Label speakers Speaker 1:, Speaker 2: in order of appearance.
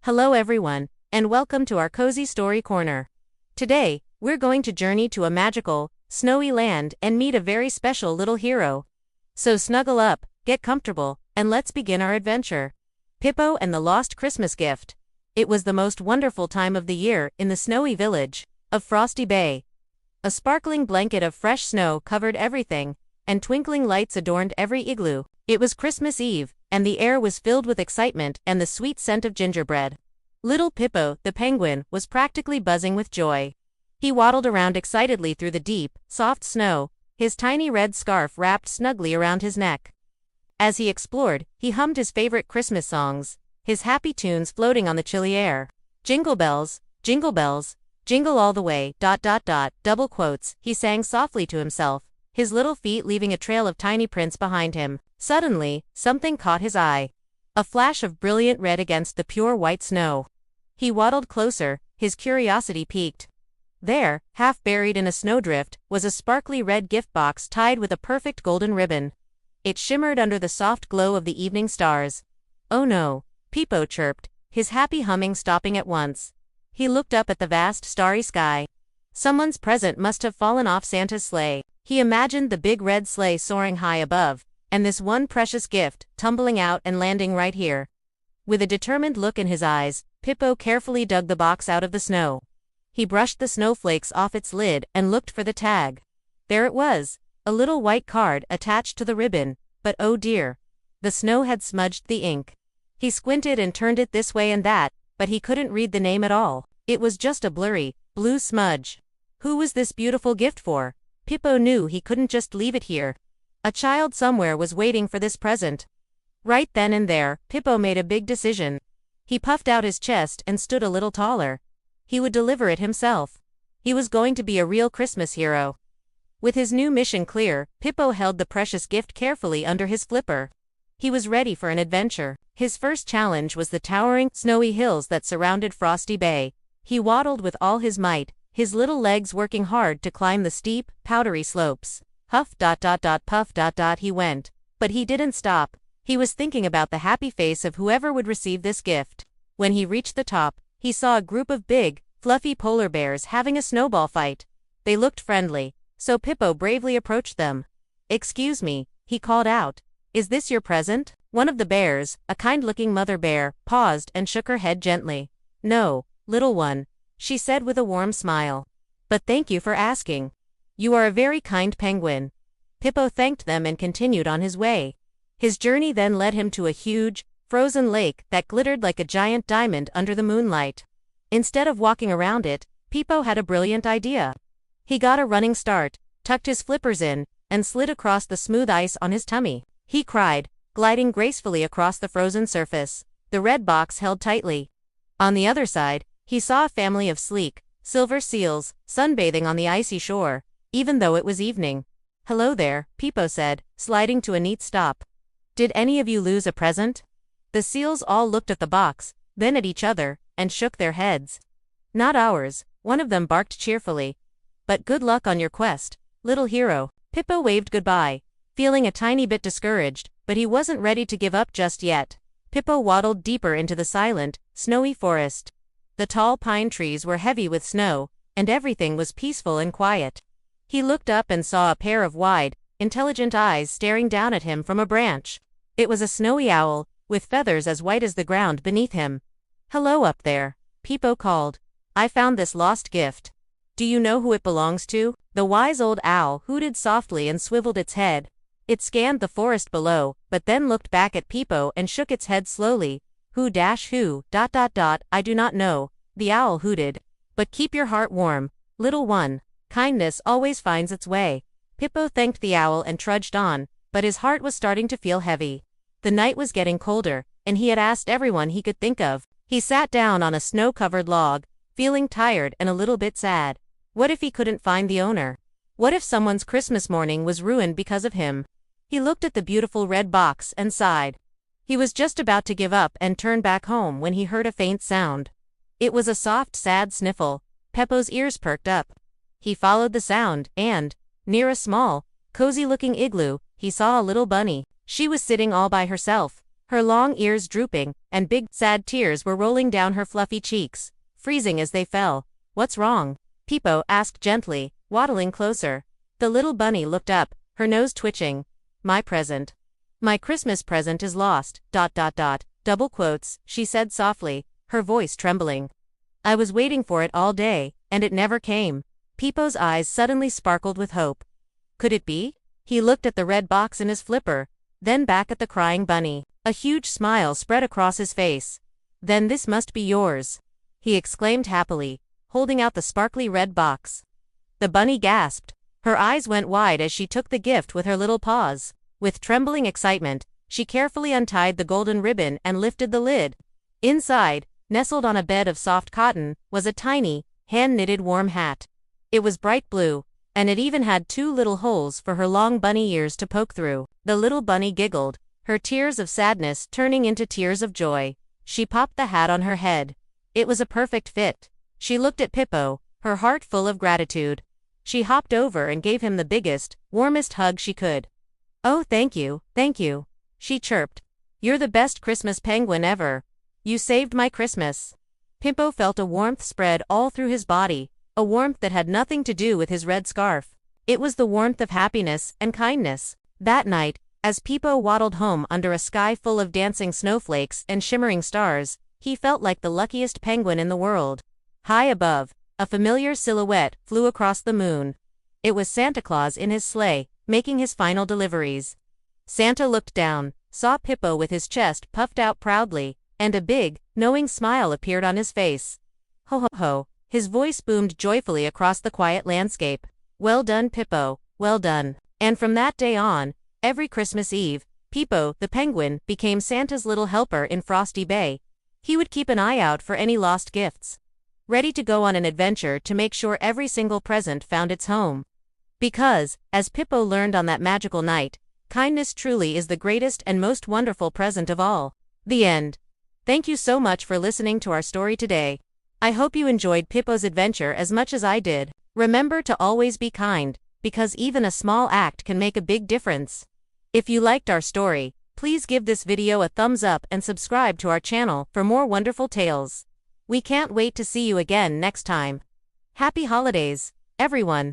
Speaker 1: Hello everyone, and welcome to our cozy story corner. Today, we're going to journey to a magical, snowy land and meet a very special little hero. So snuggle up, get comfortable, and let's begin our adventure. Pipo and the Lost Christmas Gift. It was the most wonderful time of the year in the snowy village of Frosty Bay. A sparkling blanket of fresh snow covered everything, and twinkling lights adorned every igloo. It was Christmas Eve, and the air was filled with excitement and the sweet scent of gingerbread. Little Pipo, the penguin, was practically buzzing with joy. He waddled around excitedly through the deep, soft snow, his tiny red scarf wrapped snugly around his neck. As he explored, he hummed his favorite Christmas songs, his happy tunes floating on the chilly air. Jingle bells, jingle all the way, ... double quotes, he sang softly to himself, his little feet leaving a trail of tiny prints behind him. Suddenly, something caught his eye. A flash of brilliant red against the pure white snow. He waddled closer, his curiosity piqued. There, half buried in a snowdrift, was a sparkly red gift box tied with a perfect golden ribbon. It shimmered under the soft glow of the evening stars. Oh no, Pipo chirped, his happy humming stopping at once. He looked up at the vast starry sky. Someone's present must have fallen off Santa's sleigh. He imagined the big red sleigh soaring high above, and this one precious gift, tumbling out and landing right here. With a determined look in his eyes, Pipo carefully dug the box out of the snow. He brushed the snowflakes off its lid and looked for the tag. There it was, a little white card attached to the ribbon, but oh dear. The snow had smudged the ink. He squinted and turned it this way and that, but he couldn't read the name at all. It was just a blurry, blue smudge. Who was this beautiful gift for? Pipo knew he couldn't just leave it here. A child somewhere was waiting for this present. Right then and there, Pipo made a big decision. He puffed out his chest and stood a little taller. He would deliver it himself. He was going to be a real Christmas hero. With his new mission clear, Pipo held the precious gift carefully under his flipper. He was ready for an adventure. His first challenge was the towering, snowy hills that surrounded Frosty Bay. He waddled with all his might, his little legs working hard to climb the steep, powdery slopes. Huff ... puff ... he went. But he didn't stop. He was thinking about the happy face of whoever would receive this gift. When he reached the top, he saw a group of big, fluffy polar bears having a snowball fight. They looked friendly, so Pipo bravely approached them. "Excuse me," he called out. "Is this your present?" One of the bears, a kind-looking mother bear, paused and shook her head gently. "No, little one," she said with a warm smile. "But thank you for asking. You are a very kind penguin." Pipo thanked them and continued on his way. His journey then led him to a huge, frozen lake that glittered like a giant diamond under the moonlight. Instead of walking around it, Pipo had a brilliant idea. He got a running start, tucked his flippers in, and slid across the smooth ice on his tummy. He cried, gliding gracefully across the frozen surface. The red box held tightly. On the other side, he saw a family of sleek, silver seals, sunbathing on the icy shore, even though it was evening. "Hello there," Pipo said, sliding to a neat stop. "Did any of you lose a present?" The seals all looked at the box, then at each other, and shook their heads. "Not ours," one of them barked cheerfully. "But good luck on your quest, little hero." Pipo waved goodbye, feeling a tiny bit discouraged, but he wasn't ready to give up just yet. Pipo waddled deeper into the silent, snowy forest. The tall pine trees were heavy with snow, and everything was peaceful and quiet. He looked up and saw a pair of wide, intelligent eyes staring down at him from a branch. It was a snowy owl, with feathers as white as the ground beneath him. "Hello up there," Pipo called. "I found this lost gift. Do you know who it belongs to?" The wise old owl hooted softly and swiveled its head. It scanned the forest below, but then looked back at Pipo and shook its head slowly. Who, I do not know," the owl hooted. "But keep your heart warm, little one. Kindness always finds its way." Pipo thanked the owl and trudged on, but his heart was starting to feel heavy. The night was getting colder, and he had asked everyone he could think of. He sat down on a snow-covered log, feeling tired and a little bit sad. What if he couldn't find the owner? What if someone's Christmas morning was ruined because of him? He looked at the beautiful red box and sighed. He was just about to give up and turn back home when he heard a faint sound. It was a soft, sad sniffle. Pipo's ears perked up. He followed the sound, and, near a small, cozy-looking igloo, he saw a little bunny. She was sitting all by herself, her long ears drooping, and big, sad tears were rolling down her fluffy cheeks, freezing as they fell. "What's wrong?" Pipo asked gently, waddling closer. The little bunny looked up, her nose twitching. "My present. My Christmas present is lost, ... double quotes, she said softly, her voice trembling. "I was waiting for it all day, and it never came." Pipo's eyes suddenly sparkled with hope. Could it be? He looked at the red box in his flipper, then back at the crying bunny. A huge smile spread across his face. "Then this must be yours," he exclaimed happily, holding out the sparkly red box. The bunny gasped. Her eyes went wide as she took the gift with her little paws. With trembling excitement, she carefully untied the golden ribbon and lifted the lid. Inside, nestled on a bed of soft cotton, was a tiny, hand-knitted warm hat. It was bright blue, and it even had 2 little holes for her long bunny ears to poke through. The little bunny giggled, her tears of sadness turning into tears of joy. She popped the hat on her head. It was a perfect fit. She looked at Pipo, her heart full of gratitude. She hopped over and gave him the biggest, warmest hug she could. "Oh, thank you, she chirped. "You're the best Christmas penguin ever. You saved my Christmas." Pipo felt a warmth spread all through his body, a warmth that had nothing to do with his red scarf. It was the warmth of happiness and kindness. That night, as Pipo waddled home under a sky full of dancing snowflakes and shimmering stars, he felt like the luckiest penguin in the world. High above, a familiar silhouette flew across the moon. It was Santa Claus in his sleigh, making his final deliveries. Santa looked down, saw Pipo with his chest puffed out proudly, and a big, knowing smile appeared on his face. "Ho ho ho," his voice boomed joyfully across the quiet landscape. "Well done, Pipo, well done." And from that day on, every Christmas Eve, Pipo the Penguin became Santa's little helper in Frosty Bay. He would keep an eye out for any lost gifts, ready to go on an adventure to make sure every single present found its home. Because, as Pipo learned on that magical night, kindness truly is the greatest and most wonderful present of all. The end. Thank you so much for listening to our story today. I hope you enjoyed Pipo's adventure as much as I did. Remember to always be kind, because even a small act can make a big difference. If you liked our story, please give this video a thumbs up and subscribe to our channel for more wonderful tales. We can't wait to see you again next time. Happy holidays, everyone!